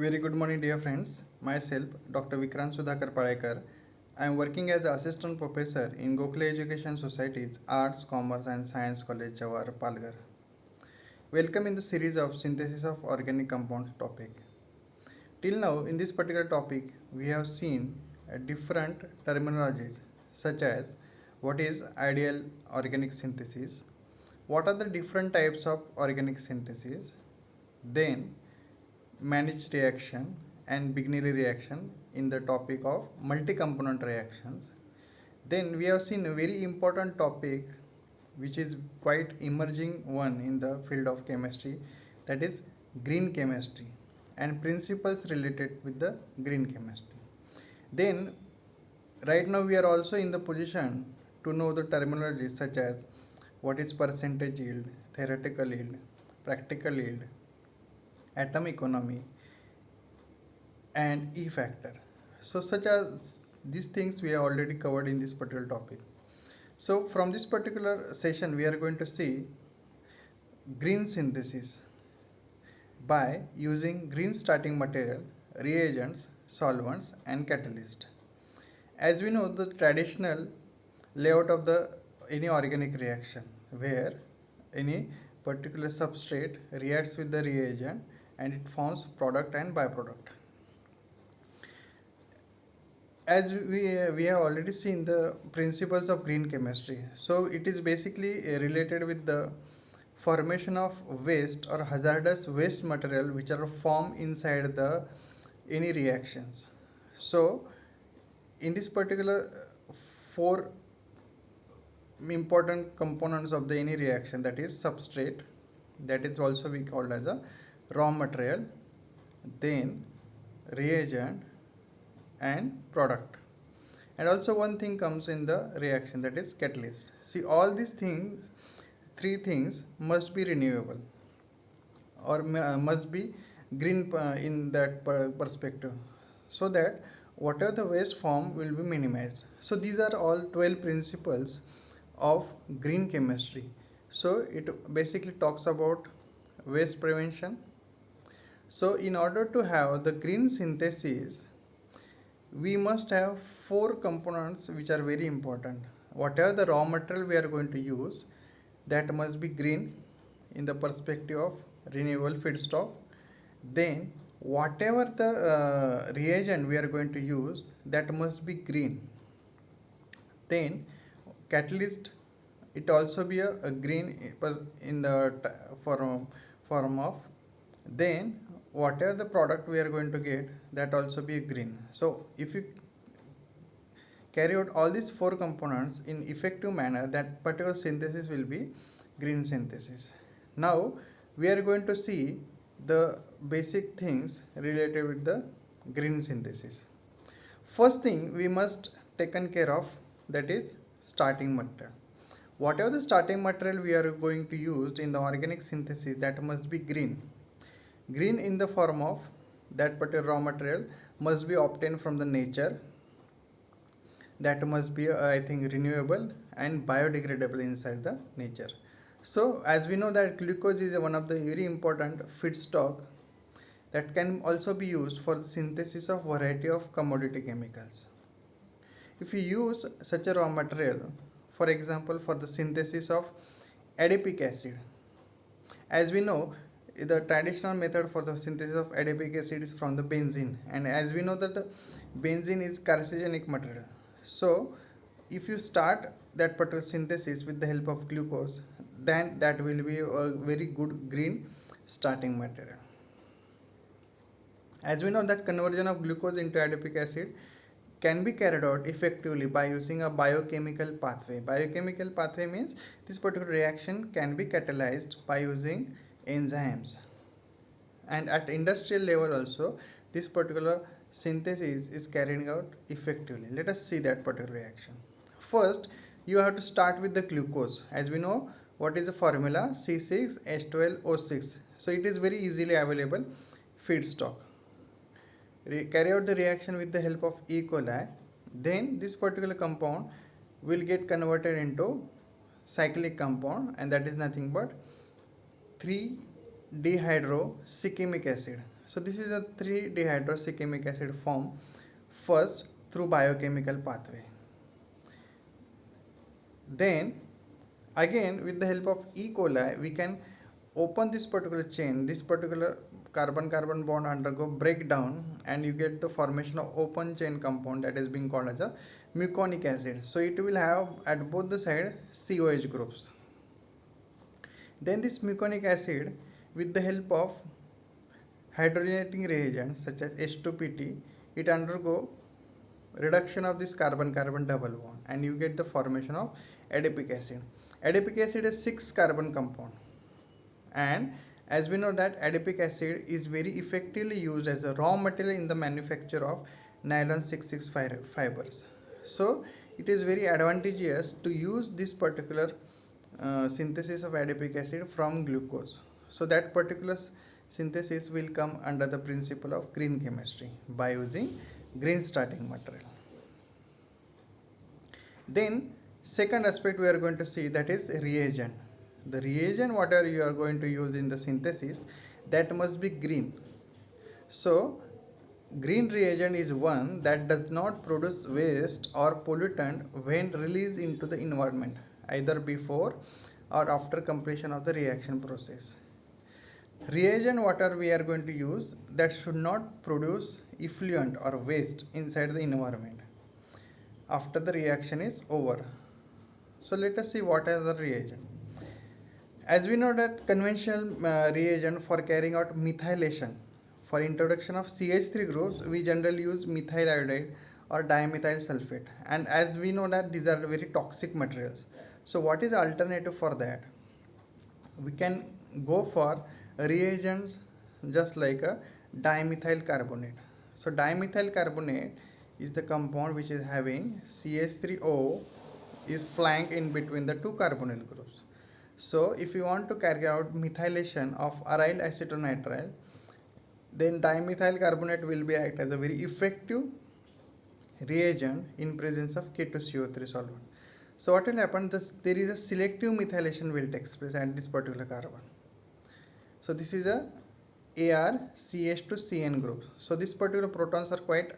Very good morning, dear friends. Myself, Dr. Vikrant Sudhakar Palekar. I am working as assistant professor in Gokhale Education Society's Arts, Commerce and Science College, Jawar, Palghar. Welcome in the series of synthesis of organic compounds topic. Till now, in this particular topic, we have seen different terminologies such as what is ideal organic synthesis, what are the different types of organic synthesis, then managed reaction and Bignelli reaction in the topic of multi-component reactions. Then we have seen a very important topic which is quite emerging one in the field of chemistry, that is green chemistry and principles related with the green chemistry. Then right now we are also in the position to know the terminology such as what is percentage yield, theoretical yield, practical yield, atom economy and E factor. So such as these things we have already covered in this particular topic. So from this particular session we are going to see green synthesis by using green starting material, reagents, solvents and catalyst. As we know, the traditional layout of the any organic reaction where any particular substrate reacts with the reagent and it forms product and byproduct. As we have already seen the principles of green chemistry, so it is basically related with the formation of waste or hazardous waste material which are formed inside the any reactions. So in this particular four important components of the any reaction, that is substrate, that is also we called as a raw material, then reagent and product, and also one thing comes in the reaction, that is catalyst. See, all these things, three things must be renewable or must be green in that perspective, so that whatever the waste form will be minimized. So these are all 12 principles of green chemistry. So it basically talks about waste prevention. So in order to have the green synthesis, we must have four components which are very important. Whatever the raw material we are going to use, that must be green in the perspective of renewable feedstock. Then whatever the reagent we are going to use, that must be green. Then catalyst, it also be a green in the form of. Then whatever the product we are going to get, that also be green. So if you carry out all these four components in effective manner, that particular synthesis will be green synthesis. Now we are going to see the basic things related with the green synthesis. First thing we must taken care of, that is starting material. Whatever the starting material we are going to use in the organic synthesis, that must be green. Green in the form of that particular raw material must be obtained from the nature, that must be I think renewable and biodegradable inside the nature. So as we know that glucose is one of the very important feedstock that can also be used for the synthesis of variety of commodity chemicals. If you use such a raw material, for example for the synthesis of adipic acid, as we know the traditional method for the synthesis of adipic acid is from the benzene, and as we know that the benzene is carcinogenic material. So if you start that particular synthesis with the help of glucose, then that will be a very good green starting material. As we know that conversion of glucose into adipic acid can be carried out effectively by using a biochemical pathway. Biochemical pathway means this particular reaction can be catalyzed by using enzymes, and at industrial level also this particular synthesis is carried out effectively. Let us see that particular reaction. First you have to start with the glucose. As we know what is the formula, C6H12O6. So it is very easily available feedstock. Carry out the reaction with the help of E. coli, then this particular compound will get converted into cyclic compound, and that is nothing but 3-dehydrocyclic acid. So this is a 3-dehydroxychemic acid form first through biochemical pathway. Then again with the help of E. coli we can open this particular chain, this particular carbon carbon bond undergo breakdown, and you get the formation of open chain compound that is being called as a muconic acid. So it will have at both the side COH groups. Then this muconic acid with the help of hydrogenating reagents such as H2PT, it undergo reduction of this carbon carbon double bond and you get the formation of adipic acid. Adipic acid is 6 carbon compound, and as we know that adipic acid is very effectively used as a raw material in the manufacture of nylon 66 fibers. So it is very advantageous to use this particular synthesis of adipic acid from glucose. So that particular synthesis will come under the principle of green chemistry by using green starting material. Then second aspect we are going to see, that is reagent. The reagent whatever you are going to use in the synthesis, that must be green. So green reagent is one that does not produce waste or pollutant when released into the environment, either before or after completion of the reaction process. Reagent whatever we are going to use, that should not produce effluent or waste inside the environment after the reaction is over. So let us see what is the reagent. As we know that conventional reagent for carrying out methylation, for introduction of CH3 groups, we generally use methyl iodide or dimethyl sulfate, and as we know that these are very toxic materials. So what is the alternative for that? We can go for reagents just like a dimethyl carbonate. So dimethyl carbonate is the compound which is having CH3O is flanked in between the two carbonyl groups. So if you want to carry out methylation of aryl acetonitrile, then dimethyl carbonate will be act as a very effective reagent in presence of K2CO3 solvent. So what will happen, there is a selective methylation will take place at this particular carbon. So this is a ArCH to CN group. So this particular protons are quite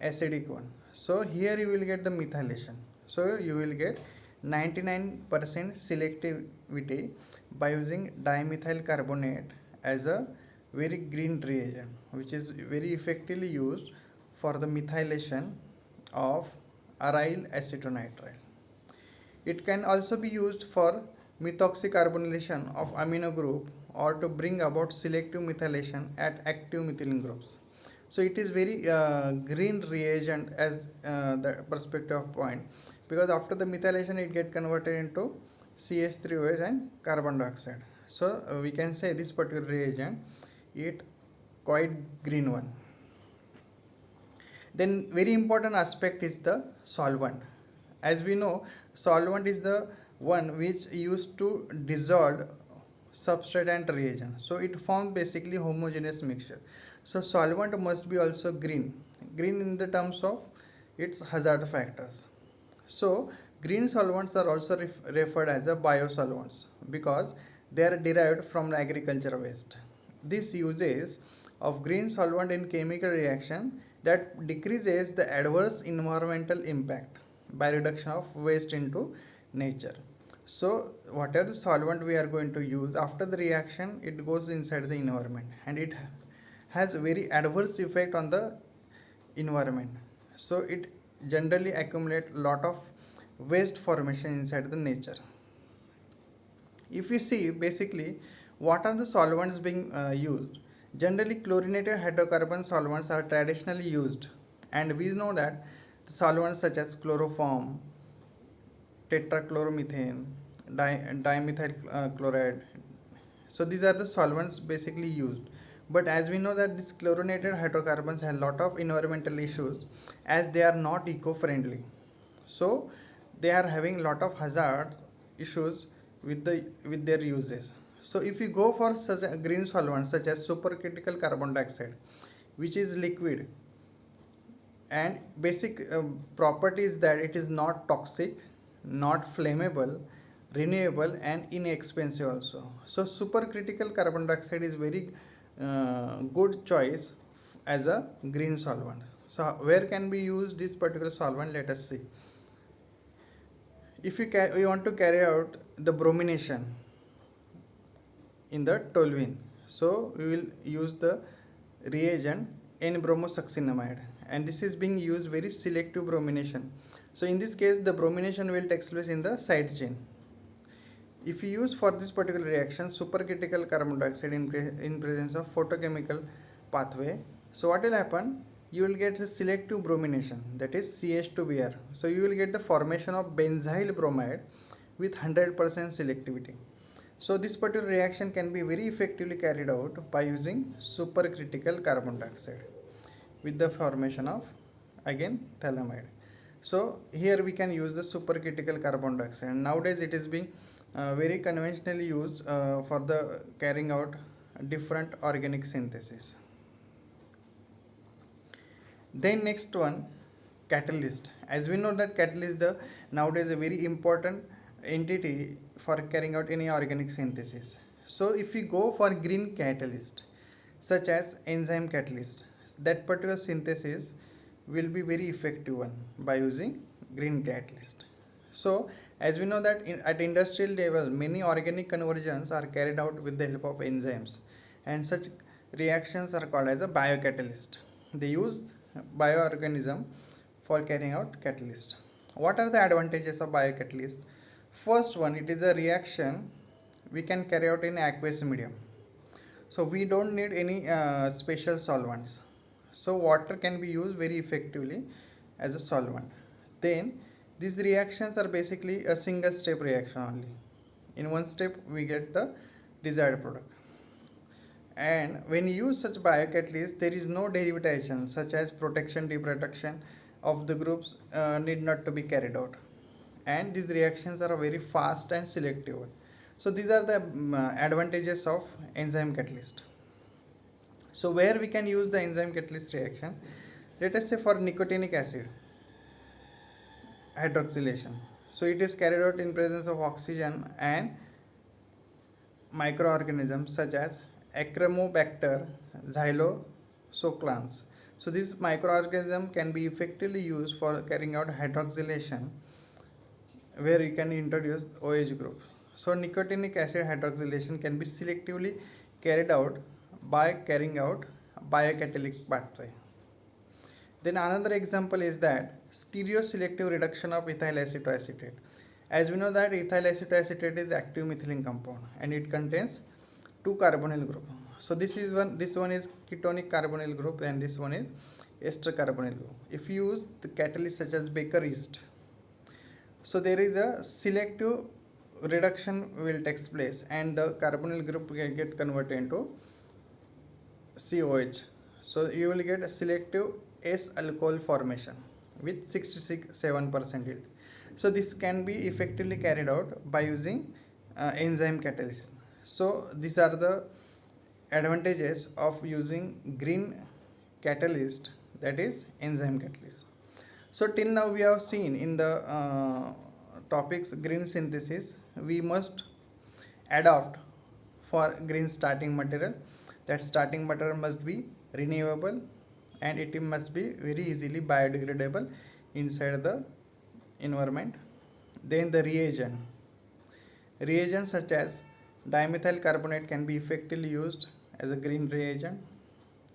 acidic one. So here you will get the methylation. So you will get 99% selectivity by using dimethyl carbonate as a very green reagent, which is very effectively used for the methylation of aryl acetonitrile. It can also be used for methoxycarbonylation of amino group or to bring about selective methylation at active methylene groups. So it is very green reagent as the perspective point, because after the methylation it get converted into CH3OH and carbon dioxide. So we can say this particular reagent it quite green one. Then very important aspect is the solvent. As we know, solvent is the one which used to dissolve substrate and reagent. So it forms basically homogeneous mixture. So solvent must be also green in the terms of its hazard factors. So green solvents are also referred as a biosolvents because they are derived from agriculture waste. This uses of green solvent in chemical reaction that decreases the adverse environmental impact by reduction of waste into nature. So whatever the solvent we are going to use after the reaction, it goes inside the environment and it has a very adverse effect on the environment. So it generally accumulate lot of waste formation inside the nature. If you see basically what are the solvents being used, generally chlorinated hydrocarbon solvents are traditionally used, and we know that the solvents such as chloroform, tetrachloromethane, dimethyl chloride, so these are the solvents basically used. But as we know that these chlorinated hydrocarbons have a lot of environmental issues as they are not eco-friendly. So they are having a lot of hazards issues with their uses. So if you go for such a green solvent such as supercritical carbon dioxide, which is liquid, and basic property is that it is not toxic, not flammable, renewable and inexpensive also. So supercritical carbon dioxide is very good choice as a green solvent. So where can we use this particular solvent? Let us see. If we want to carry out the bromination in the toluene, so we will use the reagent N-bromosuccinimide, and this is being used very selective bromination. So in this case the bromination will take place in the side chain. If you use for this particular reaction supercritical carbon dioxide in presence of photochemical pathway, so what will happen? You will get the selective bromination, that is CH2Br. So you will get the formation of benzyl bromide with 100% selectivity. So this particular reaction can be very effectively carried out by using supercritical carbon dioxide with the formation of again phthalimide. So here we can use the supercritical carbon dioxide. Nowadays it is being very conventionally used for the carrying out different organic synthesis. Then next one, catalyst. As we know that catalyst the nowadays a very important entity for carrying out any organic synthesis. So if we go for green catalyst such as enzyme catalyst, that particular synthesis will be very effective one by using green catalyst. So as we know that at industrial level many organic conversions are carried out with the help of enzymes, and such reactions are called as a biocatalyst. They use bioorganism for carrying out catalyst. What are the advantages of biocatalyst? First one, it is a reaction we can carry out in aqueous medium, so we don't need any special solvents. So water can be used very effectively as a solvent. Then these reactions are basically a single step reaction only. In one step we get the desired product. And when you use such biocatalyst, there is no derivatization such as protection, deprotection of the groups need not to be carried out, and these reactions are very fast and selective. So these are the advantages of enzyme catalyst. So where we can use the enzyme catalyst reaction? Let us say for nicotinic acid hydroxylation. So it is carried out in presence of oxygen and microorganisms such as Acromobacter xylosoclans. So this microorganism can be effectively used for carrying out hydroxylation, where you can introduce OH group. So nicotinic acid hydroxylation can be selectively carried out by carrying out biocatalytic pathway. Then another example is that stereoselective reduction of ethyl acetoacetate. As we know that ethyl acetoacetate is active methylene compound and it contains two carbonyl group. So this one is ketonic carbonyl group and this one is ester carbonyl group. If you use the catalyst such as Baker yeast, so there is a selective reduction will takes place and the carbonyl group will get converted into COH. So you will get a selective S alcohol formation with 67% yield. So this can be effectively carried out by using enzyme catalyst. So these are the advantages of using green catalyst, that is enzyme catalyst. So till now we have seen in the topics green synthesis, we must adopt for green starting material. That starting material must be renewable and it must be very easily biodegradable inside the environment. Then the reagents such as dimethyl carbonate can be effectively used as a green reagent.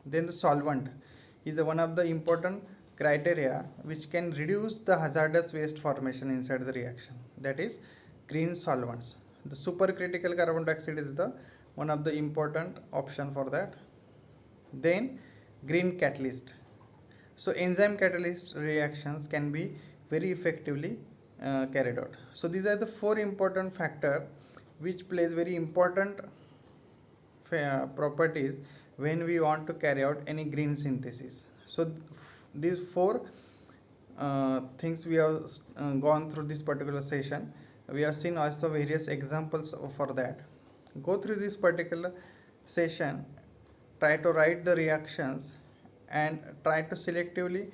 Then the solvent is one of the important criteria which can reduce the hazardous waste formation inside the reaction, that is green solvents. The supercritical carbon dioxide is the one of the important option for that. Then green catalyst. So enzyme catalyst reactions can be very effectively carried out. So these are the four important factors which plays very important properties when we want to carry out any green synthesis. So these four things we have gone through this particular session. We have seen also various examples for that. Go through this particular session, try to write the reactions and try to selectively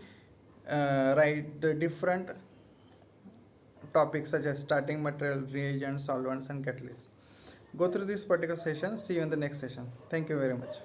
write the different topics such as starting material, reagents, solvents and catalysts. Go through this particular session. See you in the next session. Thank you very much.